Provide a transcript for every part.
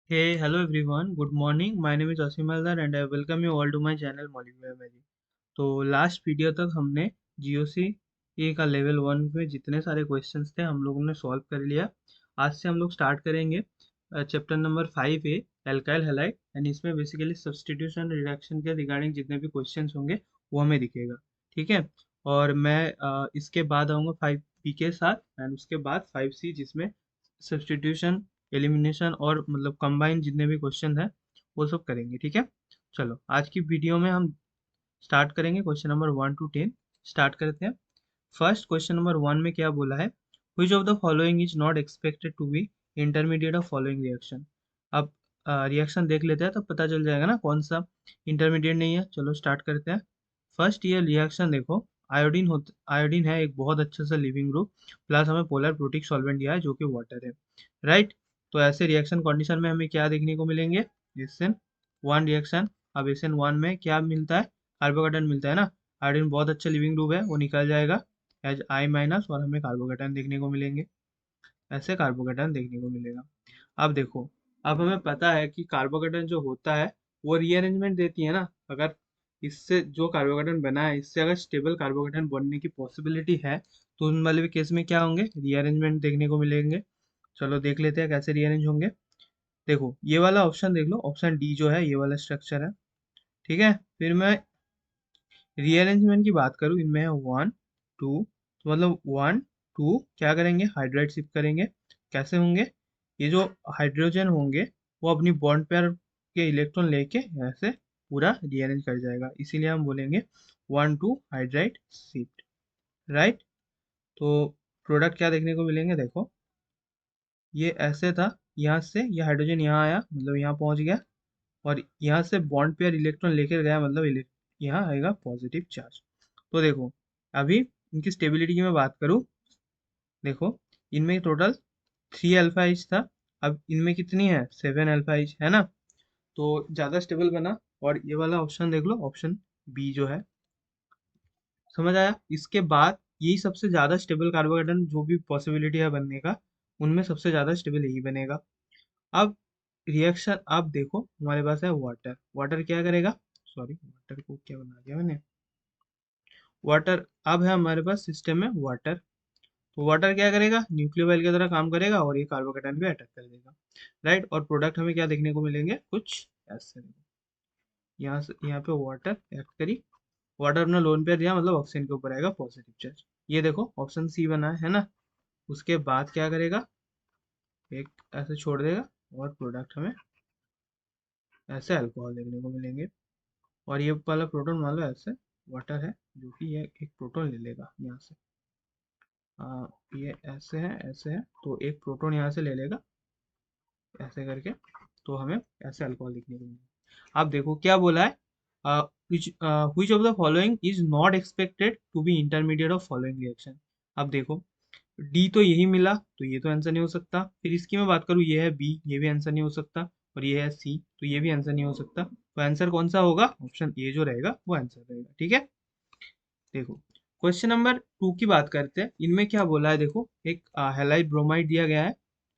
Hey, hello everyone. Good morning. My name is Asim Aldar and I welcome you all to my channel Molecular Magic. तो last video तक हमने GOC ए का level 1 में जितने सारे questions थे हम लोगों ने सॉल्व कर लिया। आज से हम लोग स्टार्ट करेंगे chapter number 5A alkyl halide and इसमें बेसिकली सब्स्टिट्यूशन रिडक्शन के रिगार्डिंग जितने भी क्वेश्चंस होंगे वो हमें दिखेगा। ठीक है। और मैं इसके बाद आऊँगा 5B के साथ एंड उसके बाद 5C जिसमें सब्स्टिट्यूशन एलिमिनेशन और मतलब कंबाइन जितने भी क्वेश्चन है वो सब करेंगे। ठीक है। चलो आज की वीडियो में हम स्टार्ट करेंगे क्वेश्चन नंबर 1 to 10। स्टार्ट करते हैं। फर्स्ट क्वेश्चन नंबर 1 में क्या बोला है, which of the following is not expected to be intermediate of following reaction. अब रिएक्शन देख लेते हैं तब पता चल जाएगा ना कौन सा इंटरमीडिएट नहीं है। चलो स्टार्ट करते हैं। फर्स्ट ये रिएक्शन देखो, आयोडीन है एक बहुत अच्छा सा लिविंग ग्रुप, प्लस हमें पोलर प्रोटिक सॉल्वेंट दिया है जो कि वाटर है। राइट। तो ऐसे रिएक्शन कंडीशन में हमें क्या देखने को मिलेंगे, एसएन वन रिएक्शन। अब एसएन वन में क्या मिलता है, कार्बोकेटाइन मिलता है ना। आयोडीन बहुत अच्छा लिविंग ग्रुप है, वो निकल जाएगा एज आई माइनस और हमें कार्बोकेटाइन देखने को मिलेंगे। ऐसे कार्बोकेटाइन देखने को मिलेगा। अब देखो, अब हमें पता है कि कार्बोकेटाइन जो होता है वो रीअरेंजमेंट देती है ना। अगर इससे जो कार्बोकेटाइन बना है इससे अगर स्टेबल कार्बोकेटाइन बनने की पॉसिबिलिटी है तो उन वाले भी केस में क्या होंगे, रीअरेंजमेंट देखने को मिलेंगे। चलो देख लेते हैं कैसे रीअरेंज होंगे। देखो ये वाला ऑप्शन देख लो, ऑप्शन डी जो है ये वाला स्ट्रक्चर है। ठीक है। फिर मैं रीअरेंजमेंट की बात करूँ, इनमें है 1 2, तो मतलब 1 2 क्या करेंगे, हाइड्राइड शिफ्ट करेंगे। कैसे होंगे, ये जो हाइड्रोजन होंगे वो अपनी बॉन्ड पेयर के इलेक्ट्रॉन लेके ऐसे पूरा रीअरेंज कर जाएगा, इसीलिए हम बोलेंगे 1 2 हाइड्राइड शिफ्ट। राइट। तो प्रोडक्ट क्या देखने को मिलेंगे, देखो ये ऐसे था, यहाँ से ये हाइड्रोजन यहाँ आया मतलब यहाँ पहुँच गया और यहाँ से बॉन्ड पेयर इलेक्ट्रॉन लेकर गया मतलब यहाँ आएगा पॉजिटिव चार्ज। तो देखो अभी इनकी स्टेबिलिटी की मैं बात करूँ, देखो इनमें टोटल 3 अल्फा एच था, अब इनमें कितनी है 7 अल्फा एच है ना। तो ज़्यादा स्टेबल बना। और ये वाला ऑप्शन देख लो, ऑप्शन बी जो है। समझ आया। इसके बाद यही सबसे ज़्यादा स्टेबल कार्बोहाइड्रेट जो भी पॉसिबिलिटी है बनने का, उनमें सबसे ज़्यादा स्टेबल यही बनेगा। अब रिएक्शन आप देखो, हमारे पास है वाटर। वाटर क्या करेगा, सॉरी वाटर को क्या बना दिया मैंने, वाटर। अब है हमारे पास सिस्टम में वाटर। तो वाटर क्या करेगा, न्यूक्लियोफाइल की तरह काम करेगा और ये कार्बोकेटाइन पे अटैक कर देगा। राइट। और प्रोडक्ट हमें क्या देखने को मिलेंगे, कुछ ऐसे। यहाँ से यहाँ पे वाटर एक्ट करी, वाटर अपना लोन पेयर दिया मतलब ऑक्सीजन के ऊपर आएगा पॉजिटिव चार्ज। ये देखो ऑप्शन सी बना है ना। उसके बाद क्या करेगा, एक ऐसे छोड़ देगा और प्रोडक्ट हमें ऐसे अल्कोहल देखने को मिलेंगे। और ये वाला प्रोटॉन मान लो ऐसे वाटर है, जो कि ये एक प्रोटॉन ले लेगा यहाँ से। ये ऐसे है तो एक प्रोटॉन यहाँ से ले लेगा ऐसे करके, तो हमें ऐसे अल्कोहल दिखने को मिलेगा। आप देखो क्या बोला है, which of the following is not expected to be intermediate of following reaction। अब देखो डी तो यही मिला तो ये तो आंसर नहीं हो सकता। फिर इसकी मैं बात करूँ, ये है बी, ये भी आंसर नहीं हो सकता। और ये है सी तो ये भी आंसर नहीं हो सकता। तो आंसर कौन सा होगा, ऑप्शन ए जो रहेगा वो आंसर रहेगा। ठीक है। देखो क्वेश्चन नंबर 2 की बात करते हैं। इनमें क्या बोला है, देखो एक हैलाइड ब्रोमाइड दिया गया है,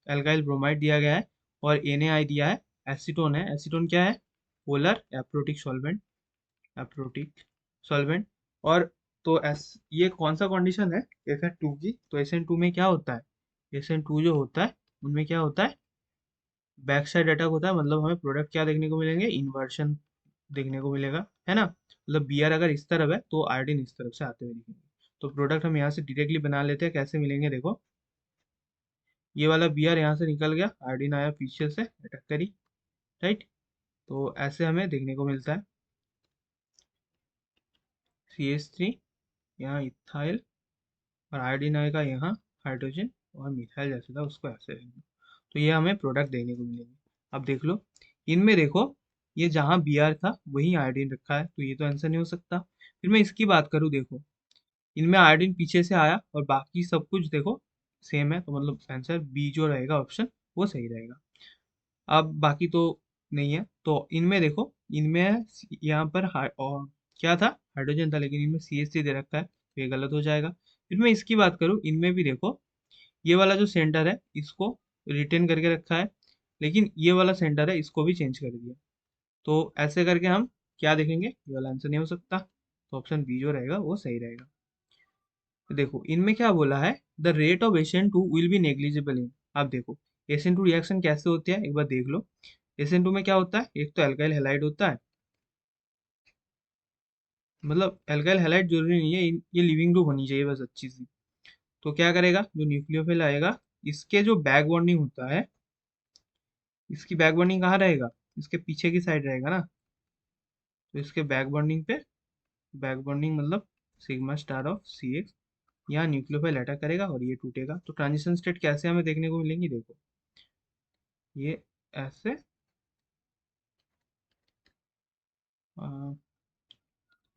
एल्काइल ब्रोमाइड दिया गया है और NaI दिया है। एसीटोन है, एसीटोन क्या है, polar aprotic solvent, aprotic solvent. और तो ये कौन सा कंडीशन है, SN2 की। तो SN2 में क्या होता है, SN2 जो होता है उनमें क्या होता है, बैक साइड अटैक होता है। मतलब हमें प्रोडक्ट क्या देखने को मिलेंगे, इन्वर्शन देखने को मिलेगा, है ना। मतलब Br अगर इस तरफ है तो आयोडीन इस तरफ से आते हुए दिखेंगे। तो प्रोडक्ट हम यहाँ से डायरेक्टली बना लेते हैं, कैसे मिलेंगे देखो, ये वाला Br यहाँ से निकल गया, आयोडीन आया पीछे से अटैक करी। राइट। तो ऐसे हमें देखने को मिलता है CH3, यहाँ इथाइल और आयोडीन आएगा यहाँ हाइड्रोजन और मिथाइल जैसे था उसको ऐसे रहेंगे। तो ये हमें प्रोडक्ट देखने को मिलेंगे। अब देख लो इनमें, देखो ये जहाँ Br था वहीं आयोडीन रखा है तो ये तो आंसर नहीं हो सकता। फिर मैं इसकी बात करूँ, देखो इनमें आयोडीन पीछे से आया और बाकी सब कुछ देखो सेम है, तो मतलब आंसर बी जो रहेगा ऑप्शन वो सही रहेगा। अब बाकी तो नहीं है। तो इनमें देखो, इनमें यहाँ पर और क्या था, हाइड्रोजन था, लेकिन इनमें CH3 दे रखा है तो ये गलत हो जाएगा। फिर मैं इसकी बात करूँ, इनमें भी देखो ये वाला जो सेंटर है इसको रिटेन करके रखा है, लेकिन ये वाला सेंटर है इसको भी चेंज कर दिया। तो ऐसे करके हम क्या देखेंगे, ये वाला आंसर नहीं हो सकता, तो ऑप्शन बी जो रहेगा वो सही रहेगा। तो देखो इनमें क्या बोला है, the rate of SN2 will be negligible in. आप देखो SN2 रिएक्शन कैसे होती है एक बार देख लो। SN2 में क्या होता है, एक तो एल्काइल हैलाइड होता है, मतलब एल्काइल हैलाइड जरूरी नहीं है, ये लिविंग ग्रुप होनी चाहिए बस अच्छी सी। तो क्या करेगा, जो न्यूक्लियोफिल आएगा इसके जो बैक बॉन्डिंग होता है, इसकी बैक बॉन्डिंग कहाँ रहेगा, इसके पीछे की साइड रहेगा ना। तो इसके बैक बॉन्डिंग पे, बैक बॉन्डिंग मतलब सिग्मा स्टार ऑफ CX, यहाँ न्यूक्लियोफाइल अटैक करेगा और ये टूटेगा। तो ट्रांजिशन स्टेट कैसे हमें देखने को मिलेंगी, देखो ये ऐसे आ,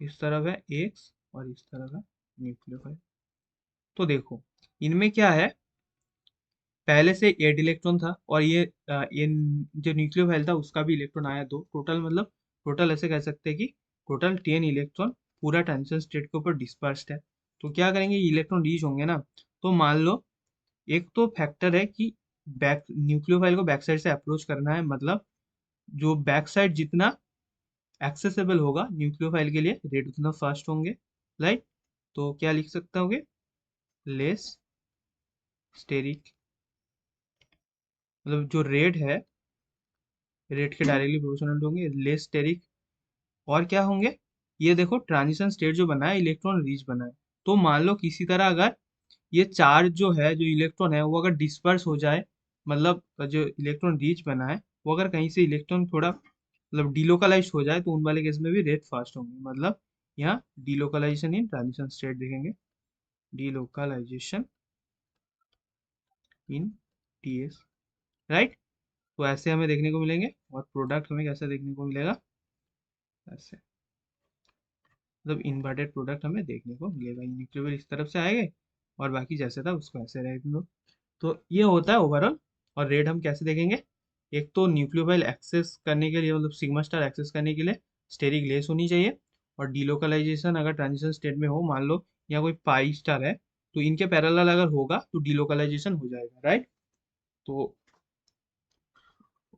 इस तरफ है एक्स और इस तरफ है न्यूक्लियोफाइल। तो देखो इनमें क्या है, पहले से 8 इलेक्ट्रॉन था और ये जो न्यूक्लियोफाइल था उसका भी इलेक्ट्रॉन आया 2, टोटल मतलब टोटल ऐसे कह सकते हैं कि टोटल 10 इलेक्ट्रॉन पूरा ट्रांजिशन स्टेट के ऊपर डिस्पर्स्ड है। तो क्या करेंगे, इलेक्ट्रॉन रीच होंगे ना। तो मान लो एक तो फैक्टर है कि बैक न्यूक्लियोफाइल को बैक साइड से अप्रोच करना है, मतलब जो बैक साइड जितना एक्सेसिबल होगा न्यूक्लियोफाइल के लिए रेट उतना फास्ट होंगे, राइट। तो क्या लिख सकते होगे, लेस स्टेरिक, मतलब जो रेट है रेट के डायरेक्टली प्रोपोर्शनल होंगे, लेस स्टेरिक। और क्या होंगे, ये देखो ट्रांजिशन स्टेट जो बना है इलेक्ट्रॉन रीच बना है। तो मान लो किसी तरह अगर ये चार्ज जो है, जो इलेक्ट्रॉन है वो अगर डिस्पर्स हो जाए, मतलब जो इलेक्ट्रॉन रीच बना है वो अगर कहीं से इलेक्ट्रॉन थोड़ा मतलब डिलोकलाइज हो जाए, तो उन वाले केस में भी रेट फास्ट होंगे। मतलब यहाँ डिलोकलाइजेशन इन ट्रांजिशन स्टेट देखेंगे, डिलोकलाइजेशन इन TS, राइट। तो ऐसे हमें देखने को मिलेंगे और प्रोडक्ट हमें कैसे देखने को मिलेगा, ऐसे मतलब इन्वर्टेड प्रोडक्ट हमें देखने को मिलेगा, न्यूक्लियर इस तरफ से आएंगे और बाकी जैसे था उसको ऐसे रहने दो। तो ये होता है ओवरऑल। और रेट हम कैसे देखेंगे, एक तो न्यूक्लियोफाइल एक्सेस करने के लिए, मतलब सिग्मा स्टार एक्सेस करने के लिए स्टेरिक लेस होनी चाहिए। और डिलोकलाइजेशन अगर ट्रांजिशन स्टेट में हो, मान लो यहाँ कोई पाई स्टार है, तो इनके पैरेलल अगर होगा तो डिलोकलाइजेशन हो जाएगा, राइट।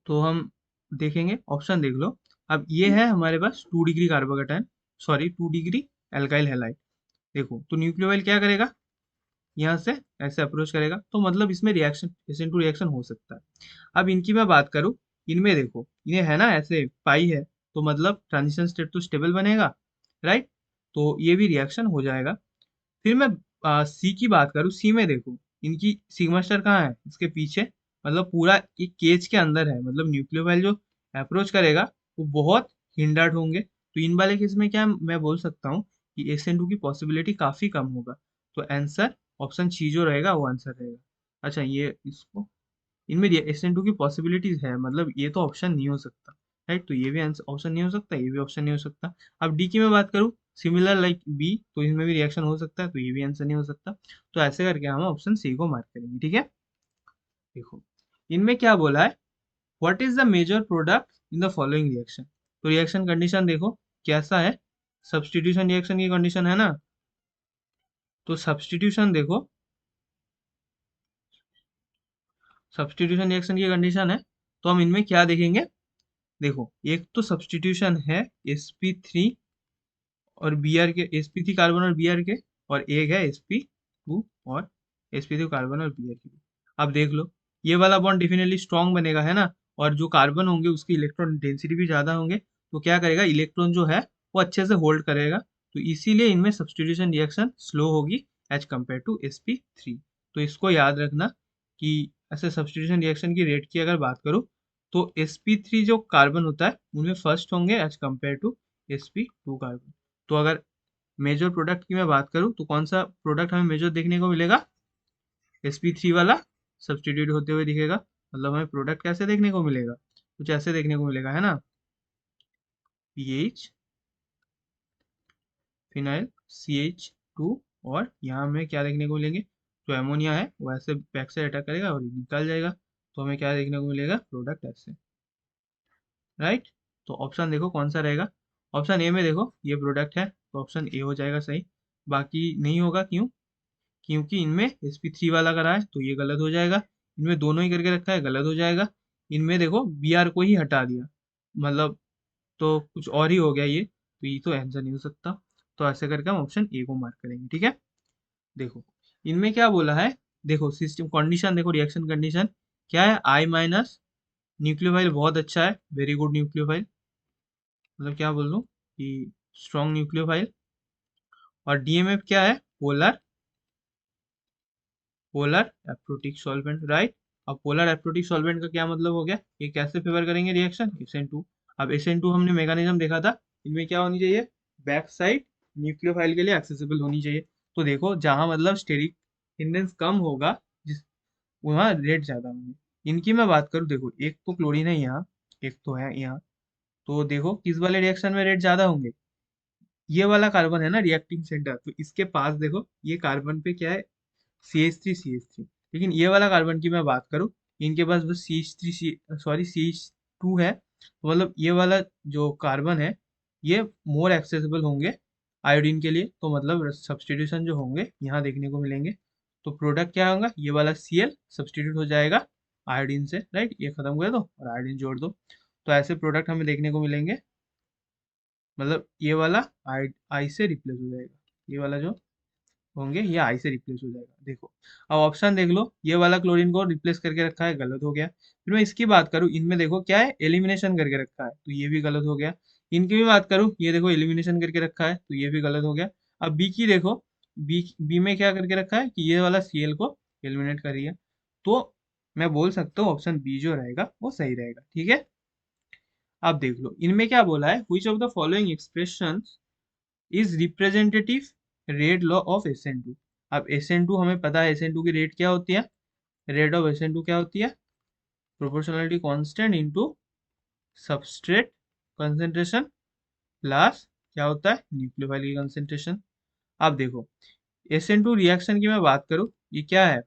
तो हम देखेंगे, ऑप्शन देख लो। अब ये है हमारे पास 2 degree carbocation, sorry 2 degree alkyl halide. देखो तो न्यूक्लियोफाइल क्या करेगा, यहाँ से ऐसे अप्रोच करेगा, तो मतलब इसमें रिएक्शन SN2 रिएक्शन हो सकता है। अब इनकी मैं बात करूँ, इनमें देखो इन्हें है ना ऐसे पाई है, तो मतलब ट्रांजिशन स्टेट तो स्टेबल बनेगा, राइट। तो ये भी रिएक्शन हो जाएगा। फिर मैं सी की बात करूँ, सी में देखो इनकी सिग्मा स्टार कहाँ है, इसके पीछे, मतलब पूरा एक केज के अंदर है, मतलब न्यूक्लियोफाइल जो अप्रोच करेगा वो बहुत हिंडर्ड होंगे। तो इन वाले केस में क्या मैं बोल सकता हूँ कि SN2 की पॉसिबिलिटी काफी कम होगा। तो आंसर ऑप्शन सी जो रहेगा वो आंसर रहेगा। अच्छा ये इसको, इनमें SN2 की पॉसिबिलिटीज है, मतलब ये तो ऑप्शन नहीं हो सकता, राइट। तो ये भी आंसर ऑप्शन नहीं हो सकता, ये भी ऑप्शन नहीं हो सकता। अब डी की मैं बात करूँ, सिमिलर लाइक बी, तो इसमें भी रिएक्शन हो सकता है, तो ये भी आंसर नहीं हो सकता। तो ऐसे करके हम ऑप्शन सी को मार्क करेंगे, ठीक है। देखो इनमें क्या बोला है, what is the major product in the following reaction. तो रिएक्शन कंडीशन देखो कैसा है, सब्स्टिट्यूशन रिएक्शन की कंडीशन है ना। तो सब्स्टिट्यूशन देखो, सब्स्टिट्यूशन रिएक्शन की कंडीशन है, तो हम इनमें क्या देखेंगे, देखो एक तो सब्स्टिट्यूशन है sp3 और Br के, sp3 कार्बन और Br के, और एक है sp2 और sp2 कार्बन और Br के। अब देख लो ये वाला बॉन्ड डेफिनेटली स्ट्रांग बनेगा, है ना। और जो कार्बन होंगे उसकी इलेक्ट्रॉन डेंसिटी भी ज़्यादा होंगे, तो क्या करेगा, इलेक्ट्रॉन जो है वो अच्छे से होल्ड करेगा। तो इसीलिए इनमें सब्स्टिट्यूशन रिएक्शन स्लो होगी एज कम्पेयर टू sp3। तो इसको याद रखना कि ऐसे सब्स्टिट्यूशन रिएक्शन की रेट की अगर बात करूँ, तो sp3 जो कार्बन होता है उनमें फर्स्ट होंगे as compared to sp2 carbon. तो अगर मेजर प्रोडक्ट की मैं बात करूँ, तो कौन सा प्रोडक्ट हमें मेजर देखने को मिलेगा, sp3 वाला सब्सटीट्यूट होते हुए दिखेगा। मतलब हमें प्रोडक्ट कैसे देखने को मिलेगा, कुछ ऐसे देखने को मिलेगा, है ना। पीएच फिनाइल CH2, और यहाँ हमें क्या देखने को मिलेंगे, जो अमोनिया है वो ऐसे बैक से अटैक करेगा और निकल जाएगा। तो हमें क्या देखने को मिलेगा, प्रोडक्ट ऐसे, राइट। तो ऑप्शन देखो कौन सा रहेगा, ऑप्शन ए में देखो ये प्रोडक्ट है, तो ऑप्शन ए हो जाएगा सही। बाकी नहीं होगा, क्यों, क्योंकि इनमें sp3 वाला करा है तो ये गलत हो जाएगा, इनमें दोनों ही करके रखा है, गलत हो जाएगा। इनमें देखो बी आर को ही हटा दिया, मतलब तो कुछ और ही हो गया ये, तो ये तो आंसर नहीं हो सकता। तो ऐसे करके हम ऑप्शन ए को मार्क करेंगे, ठीक है। देखो इनमें क्या बोला है, देखो सिस्टम कंडीशन, देखो रिएक्शन कंडीशन क्या है, आई माइनस, न्यूक्लियोफाइल बहुत अच्छा है, वेरी गुड न्यूक्लियोफाइल, मतलब क्या बोल दूं कि स्ट्रॉन्ग न्यूक्लियोफाइल। और डीएमएफ क्या है, polar, polar aprotic solvent, right. अब पोलर एप्रोटिक सॉल्वेंट का क्या मतलब हो गया, ये कैसे फेवर करेंगे रिएक्शन, SN2। अब SN2 हमने मैकेनिज्म देखा था, इनमें क्या होनी चाहिए, बैक साइड न्यूक्लियोफाइल के लिए एक्सेसिबल होनी चाहिए। तो देखो जहां मतलब स्टेरिक इंडेंस कम होगा, जिस वहाँ रेट ज्यादा होंगे। इनकी मैं बात करूँ, देखो एक तो क्लोरीन है यहाँ, एक तो है यहाँ, तो देखो किस वाले रिएक्शन में रेट ज्यादा होंगे, ये वाला कार्बन है ना रिएक्टिंग सेंटर, तो इसके पास देखो ये कार्बन पे क्या है, CH3 CH3। लेकिन ये वाला कार्बन की मैं बात करूँ, इनके पास बस CH2 है, तो मतलब ये वाला जो कार्बन है ये मोर एक्सेसिबल होंगे आयोडीन के लिए, तो मतलब सब्सटीट्यूशन जो होंगे यहाँ देखने को मिलेंगे। तो प्रोडक्ट क्या होगा, ये वाला Cl सब्सटीट्यूट हो जाएगा आयोडीन से, राइट, ये खत्म कर दो और आयोडीन जोड़ दो। तो ऐसे प्रोडक्ट हमें देखने को मिलेंगे, मतलब ये वाला आई से रिप्लेस हो जाएगा, ये वाला जो होंगे ये आई से रिप्लेस हो जाएगा। देखो अब ऑप्शन देख लो, ये वाला क्लोरीन को रिप्लेस करके रखा है, गलत हो गया। फिर मैं इसकी बात करूँ, इनमें देखो क्या है, एलिमिनेशन करके रखा है, तो ये भी गलत हो गया। इनकी भी बात करूँ, ये देखो एलिमिनेशन करके रखा है, तो ये भी गलत हो गया। अब बी की देखो, बी बी में क्या करके रखा है कि ये वाला Cl को एलिमिनेट कर दिया, तो मैं बोल सकता हूँ ऑप्शन बी जो रहेगा वो सही रहेगा, ठीक है। आप देख लो इनमें क्या बोला है, which of the following expressions is representative rate law of SN2। अब SN2 हमें पता है SN2 की रेट क्या होती है, रेट ऑफ SN2 क्या होती है, proportionality constant into substrate concentration plus क्या होता है, न्यूक्लियोफाइल की कंसंट्रेशन। अब देखो SN2 रिएक्शन की मैं बात करूं, ये क्या है,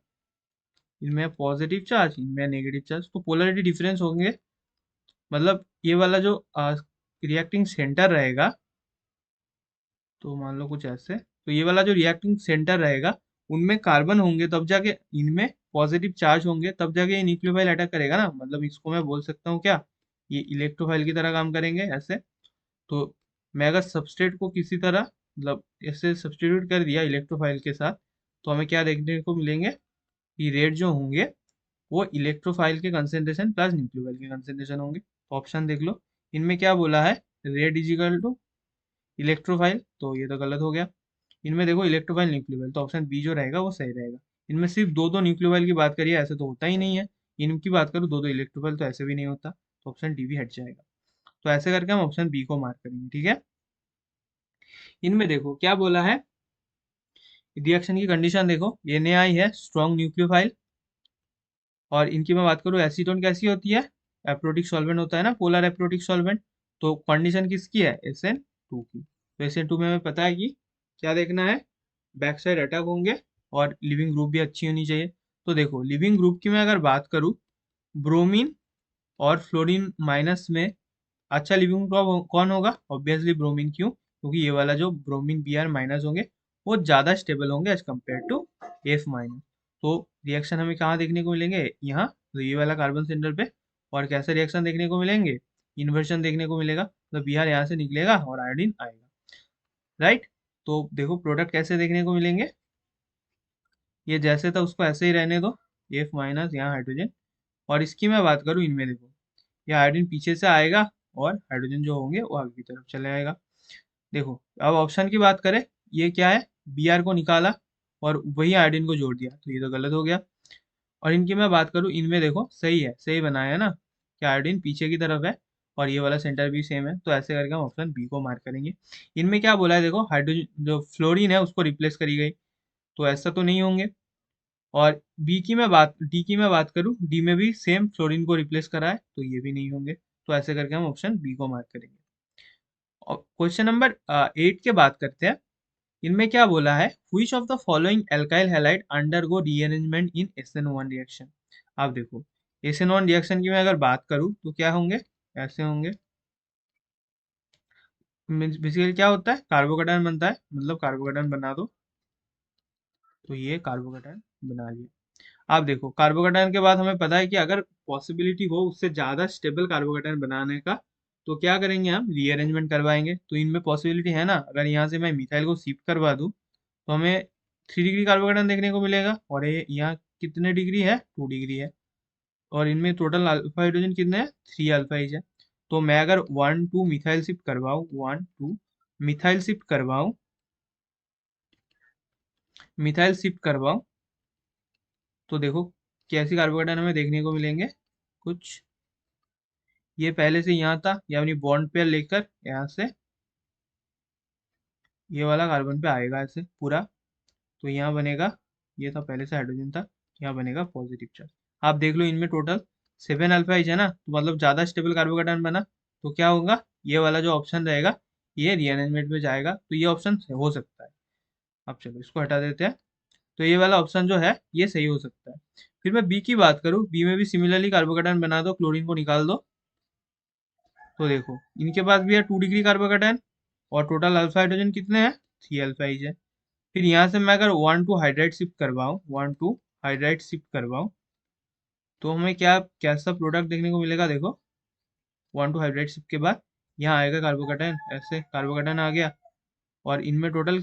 इनमें पॉजिटिव चार्ज, इनमें नेगेटिव चार्ज, तो पोलरिटी डिफरेंस होंगे, मतलब ये वाला जो रिएक्टिंग सेंटर रहेगा, तो मान लो कुछ ऐसे, तो ये वाला जो रिएक्टिंग सेंटर रहेगा उनमें कार्बन होंगे, तब जाके इनमें पॉजिटिव चार्ज होंगे, तब जाके ये न्यूक्लियोफाइल अटैक करेगा ना, मतलब इसको मैं बोल सकता हूँ क्या, ये इलेक्ट्रोफाइल की तरह काम करेंगे ऐसे। तो मैं अगर सबस्ट्रेट को किसी तरह मतलब ऐसे सब्स्टिट्यूट कर दिया इलेक्ट्रोफाइल के साथ, तो हमें क्या देखने को मिलेंगे कि रेट जो होंगे वो इलेक्ट्रोफाइल के कंसेंट्रेशन प्लस न्यूक्लियोफाइल के कंसेंट्रेशन होंगे। तो ऑप्शन देख लो, इनमें क्या बोला है, रेट इजिकल टू इलेक्ट्रोफाइल, तो ये तो गलत हो गया। इनमें देखो इलेक्ट्रोफाइल न्यूक्लियोफाइल, तो ऑप्शन बी जो रहेगा वो सही रहेगा। इनमें सिर्फ दो दो न्यूक्लियोफाइल की बात करिए, ऐसे तो होता ही नहीं है। इनकी बात करूँ दो दो इलेक्ट्रोफाइल, तो ऐसे भी नहीं होता, तो ऑप्शन डी भी हट जाएगा। तो ऐसे करके हम ऑप्शन बी को मार्क करेंगे, ठीक है। इनमें देखो क्या बोला है, रिएक्शन की कंडीशन देखो, Na है स्ट्रॉन्ग न्यूक्लियोफाइल, और इनकी मैं बात करूँ एसीटोन कैसी होती है, एप्रोटिक सॉल्वेंट होता है ना, पोलर एप्रोटिक सॉल्वेंट। तो कंडीशन किसकी है, SN2 की। तो SN2 में हमें पता है कि क्या देखना है, बैक साइड अटैक होंगे और लिविंग ग्रुप भी अच्छी होनी चाहिए। तो देखो लिविंग ग्रुप की मैं अगर बात करूँ, ब्रोमीन और फ्लोरीन माइनस में अच्छा लिविंग ग्रुप कौन होगा, ऑब्वियसली ब्रोमीन, क्यों, क्योंकि ये वाला जो ब्रोमीन Br माइनस होंगे वो ज़्यादा स्टेबल होंगे as compared to F minus. तो रिएक्शन हमें कहाँ देखने को मिलेंगे, यहाँ, तो ये वाला कार्बन सेंटर पे। और कैसे रिएक्शन देखने को मिलेंगे, इन्वर्शन देखने को मिलेगा, तो Br यहाँ से निकलेगा और आयोडीन आएगा, राइट। तो देखो प्रोडक्ट कैसे देखने को मिलेंगे, ये जैसे था उसको ऐसे ही रहने दो, F माइनस यहाँ हाइड्रोजन। और इसकी मैं बात करूँ, इनमें देखो ये आयोडीन पीछे से आएगा और हाइड्रोजन जो होंगे वो आगे की तरफ चले आएगा। देखो अब ऑप्शन की बात करें, ये क्या है, Br को निकाला और वही आयोडीन को जोड़ दिया, तो ये तो गलत हो गया। और इनकी मैं बात करूँ, इनमें देखो सही है, सही बनाया है ना, कि आयोडीन पीछे की तरफ है और ये वाला सेंटर भी सेम है, तो ऐसे करके हम ऑप्शन बी को मार्क करेंगे। इनमें क्या बोला है, देखो हाइड्रोजन जो फ्लोरीन है उसको रिप्लेस करी गई, तो ऐसा तो नहीं होंगे। और डी की मैं बात करूँ, डी में भी सेम फ्लोरीन को रिप्लेस करा है, तो ये भी नहीं होंगे। तो ऐसे करके हम ऑप्शन बी को मार्क करेंगे। और क्वेश्चन नंबर 8 के बात करते हैं, इनमें क्या बोला है, which of the following alkyl halide undergo rearrangement in SN1 reaction. आप देखो SN1 रिएक्शन की मैं अगर बात करूँ तो क्या होंगे, ऐसे होंगे। बेसिकली क्या होता है, कार्बोकेटायन बनता है, मतलब कार्बोकेटायन बना दो, तो ये कार्बोकेटायन बना लिया। आप देखो कार्बोकेटायन के बाद हमें पता है कि अगर पॉसिबिलिटी हो उससे ज़्यादा स्टेबल कार्बोकेटायन बनाने का, तो क्या करेंगे, हम रीअरेंजमेंट करवाएंगे। तो इनमें पॉसिबिलिटी है ना, अगर यहाँ से मैं मिथाइल को शिफ्ट करवा दूँ तो हमें 3 डिग्री कार्बोकेटायन देखने को मिलेगा, और ये यहाँ कितने डिग्री है, 2 डिग्री है। और इनमें टोटल अल्फा हाइड्रोजन कितने हैं, 3 अल्फाइज है। तो मैं अगर 1 2 मिथाइल शिफ्ट करवाऊँ, 1 2 मिथाइल शिफ्ट करवाऊँ, मिथाइल शिफ्ट करवाऊँ, तो देखो कैसी कार्बोकेटायन हमें देखने को मिलेंगे कुछ। ये पहले से यहाँ था, ये अपनी बॉन्ड पेयर लेकर यहाँ से ये वाला कार्बन पे आएगा ऐसे पूरा। तो यहाँ बनेगा, ये था पहले से हाइड्रोजन था, यहाँ बनेगा पॉजिटिव चार्ज। आप देख लो इनमें टोटल 7 अल्फाइज है ना, तो मतलब ज़्यादा स्टेबल कार्बोकेटायन बना। तो क्या होगा, ये वाला जो ऑप्शन रहेगा ये रीअरेंजमेंट में जाएगा, तो ये ऑप्शन हो सकता है। अब चलो इसको हटा देते हैं। तो ये वाला ऑप्शन जो है ये सही हो सकता है। फिर मैं बी की बात करूँ, बी में भी सिमिलरली कार्बोकेटायन बना दो, क्लोरीन को निकाल दो। तो देखो इनके पास भी है 2 डिग्री कार्बोकेटायन, और टोटल अल्फा हाइड्रोजन कितने हैं, 3 अल्फाइज है। फिर यहाँ से मैं अगर 1 2 हाइड्राइड शिफ्ट करवाऊँ, 1 2 हाइड्राइड शिफ्ट करवाऊँ, तो हमें क्या कैसा प्रोडक्ट देखने को मिलेगा, देखो 1 2 हाइड्राइड शिफ्ट के बाद यहाँ आएगा कार्बोकेटायन, ऐसे कार्बोकेटायन आ गया। और इनमें टोटल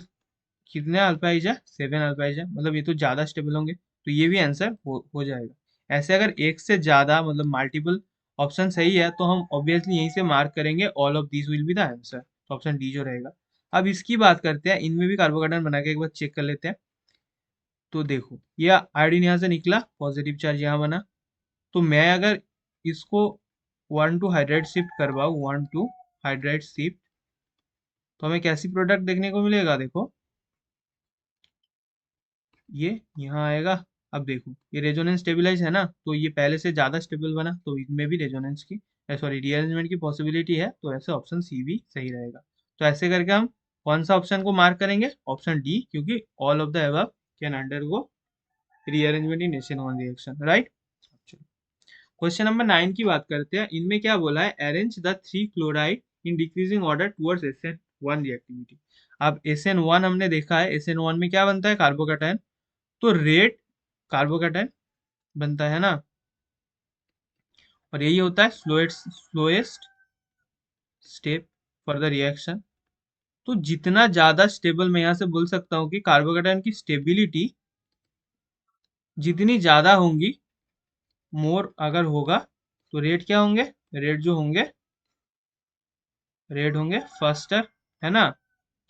कितने अल्पाइज है, 7 अल्पाइज है, मतलब ये तो ज़्यादा स्टेबल होंगे, तो ये भी आंसर हो जाएगा। ऐसे अगर एक से ज़्यादा मतलब मल्टीपल ऑप्शन सही है, तो हम ऑब्वियसली यहीं से मार्क करेंगे all of this will be the answer, तो ऑप्शन डी जो रहेगा। अब इसकी बात करते हैं, इनमें भी कार्बोकेटायन बना के एक बार चेक कर लेते हैं। तो देखो ये आयोडीन यहाँ से निकला, पॉजिटिव चार्ज यहाँ बना। तो मैं अगर इसको 1 2 हाइड्राइड शिफ्ट करवाऊँ, 1 2 हाइड्राइड शिफ्ट, तो हमें कैसी प्रोडक्ट देखने को मिलेगा, देखो ये यहाँ आएगा। अब देखो ये रेजोनेंस स्टेबलाइज है ना, तो ये पहले से ज़्यादा स्टेबल बना, तो इनमें भी रेजोनेंस की सॉरी रीअरेंजमेंट की पॉसिबिलिटी है, तो ऐसे ऑप्शन सी भी सही रहेगा। तो ऐसे करके हम कौन सा ऑप्शन को मार्क करेंगे, ऑप्शन डी, क्योंकि all of the above can undergo rearrangement in SN1 reaction, right. Question number 9 की बात करते हैं। इनमें क्या बोला है, arrange the 3 chloride in decreasing order towards SN1 reactivity. अब SN1 हमने देखा है, SN1 में क्या बनता है, कार्बोकेटायन। तो रेड कार्बोकेटायन बनता है ना, और यही होता है slowest step for the reaction. तो जितना ज्यादा स्टेबल, मैं यहाँ से बोल सकता हूँ कि कार्बोकेटायन की स्टेबिलिटी जितनी ज्यादा होंगी, मोर अगर होगा, तो रेट क्या होंगे, रेट जो होंगे, रेट होंगे फास्टर, है ना।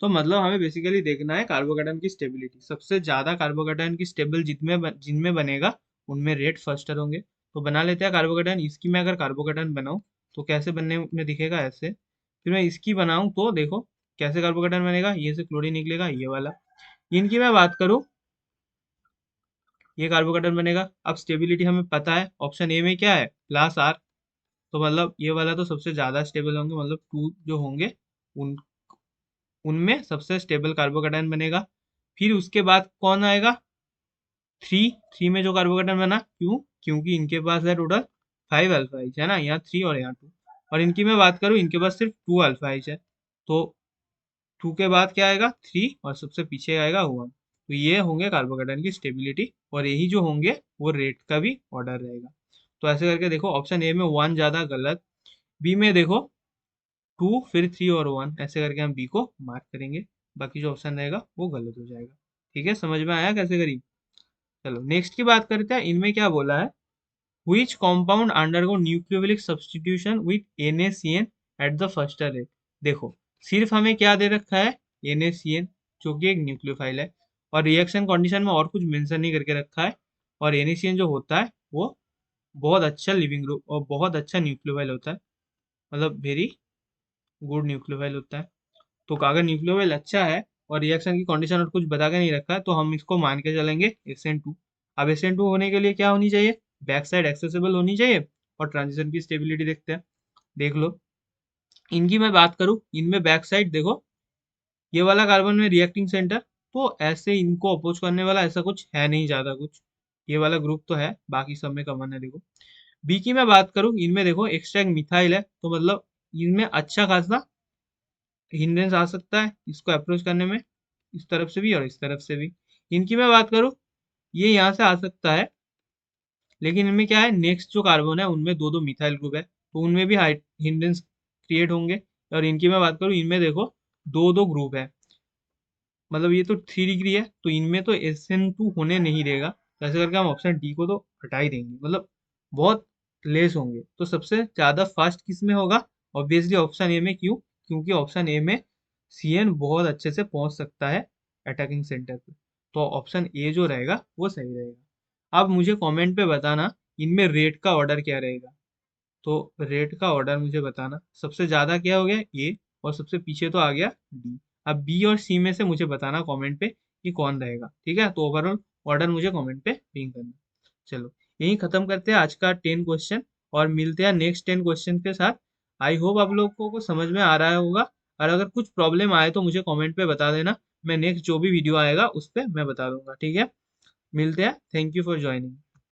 तो मतलब हमें बेसिकली देखना है कार्बोकेटायन की स्टेबिलिटी, सबसे ज्यादा कार्बोकेटायन की स्टेबल जिनमें बनेगा उनमें रेट फास्टर होंगे। तो बना लेते हैं कार्बोकेटायन। इसकी मैं अगर कार्बोकेटायन बनाऊं तो कैसे बनने में दिखेगा, ऐसे। फिर मैं इसकी बनाऊं तो देखो कैसे कार्बोकेटायन बनेगा, ये से क्लोरीन निकलेगा, ये वाला। इनकी मैं बात करूं, ये कार्बोकेटायन बनेगा। अब स्टेबिलिटी हमें पता है, ऑप्शन ए में क्या है, प्लस आर। तो मतलब ये वाला तो सबसे ज्यादा स्टेबल होंगे, मतलब 2 जो होंगे उन उनमें सबसे स्टेबल कार्बोकेटायन बनेगा। फिर उसके बाद कौन आएगा, 3 में जो कार्बोकेटायन बना, क्यों, क्योंकि इनके पास है टोटल 5 अल्फाइज, है ना, यहाँ 3 और यहाँ 2। और इनकी मैं बात करूँ, इनके पास सिर्फ 2 अल्फाइज है। तो 2 के बाद क्या आएगा, 3, और सबसे पीछे आएगा 1। तो ये होंगे कार्बोकेटायन की स्टेबिलिटी, और यही जो होंगे वो रेट का भी ऑर्डर रहेगा। तो ऐसे करके देखो ऑप्शन ए में 1 ज्यादा गलत, बी में देखो 2 फिर 3 और 1, ऐसे करके हम बी को मार्क करेंगे। बाकी जो ऑप्शन रहेगा वो गलत हो जाएगा। ठीक है, समझ में आया कैसे करी। चलो नेक्स्ट की बात करते हैं। इनमें क्या बोला है, which compound undergo nucleophilic substitution with NaCN at the first rate। देखो सिर्फ हमें क्या दे रखा है, NaCN, जो कि एक न्यूक्लियोफाइल है, और रिएक्शन कंडीशन में और कुछ मेंशन नहीं करके रखा है। और NaCN जो होता है वो बहुत अच्छा लिविंग ग्रुप और बहुत अच्छा न्यूक्लियोफाइल होता है, मतलब वेरी गुड न्यूक्लियोफाइल होता है। तो अगर न्यूक्लियोफाइल अच्छा है और रिएक्शन की कंडीशन और कुछ बता के नहीं रखा है, तो हम इसको मान के चलेंगे SN2। अब SN2 होने के लिए क्या होनी चाहिए, बैक साइड एक्सेसिबल होनी चाहिए, और ट्रांजिशन की स्टेबिलिटी देखते हैं। देख लो इनकी मैं बात करूं, इनमें बैक साइड देखो, ये वाला कार्बन में रिएक्टिंग सेंटर, तो ऐसे इनको अपोज करने वाला ऐसा कुछ है नहीं ज्यादा कुछ। ये वाला ग्रुप तो है, बाकी सब में कॉमन है। देखो बी की मैं बात करूं, इनमें देखो एक्स्ट्रा एक मिथाइल है, तो मतलब इनमें अच्छा खासा हिंड्रेंस आ सकता है इसको अप्रोच करने में, इस तरफ से भी और इस तरफ से भी। इनकी मैं बात करूं, ये यहाँ से आ सकता है, लेकिन इनमें क्या है, नेक्स्ट जो कार्बन है उनमें दो दो मिथाइल ग्रुप है, तो उनमें भी हिंड्रेंस क्रिएट होंगे। और इनकी मैं बात करूँ, इनमें देखो दो दो ग्रुप है, मतलब ये तो 3 डिग्री है, तो इनमें तो SN2 होने नहीं देगा, तो ऐसे करके हम ऑप्शन डी को तो हटा ही देंगे, मतलब बहुत लेस होंगे। तो सबसे ज्यादा फास्ट किस में होगा? ऑब्वियसली ऑप्शन ए में। क्यों? क्योंकि ऑप्शन ए में CN बहुत अच्छे से पहुंच सकता है अटैकिंग सेंटर पे, तो ऑप्शन ए जो रहेगा वो सही रहेगा। अब मुझे कमेंट पे बताना इनमें रेट का ऑर्डर क्या रहेगा। तो रेट का ऑर्डर मुझे बताना, सबसे ज्यादा क्या हो गया ए, और सबसे पीछे तो आ गया डी। अब बी और सी में से मुझे बताना कमेंट पे कि कौन रहेगा, ठीक है? तो ओवरऑल ऑर्डर मुझे कमेंट पे पिंग करना। चलो, यही खत्म करते हैं आज का 10 क्वेश्चन, और मिलते हैं नेक्स्ट 10 क्वेश्चन के साथ। आई होप आप लोगों को समझ में आ रहा होगा, और अगर कुछ प्रॉब्लम आए तो मुझे कमेंट पे बता देना, मैं नेक्स्ट जो भी वीडियो आएगा उस पर मैं बता दूंगा, ठीक है? मिलते हैं। Thank you for joining.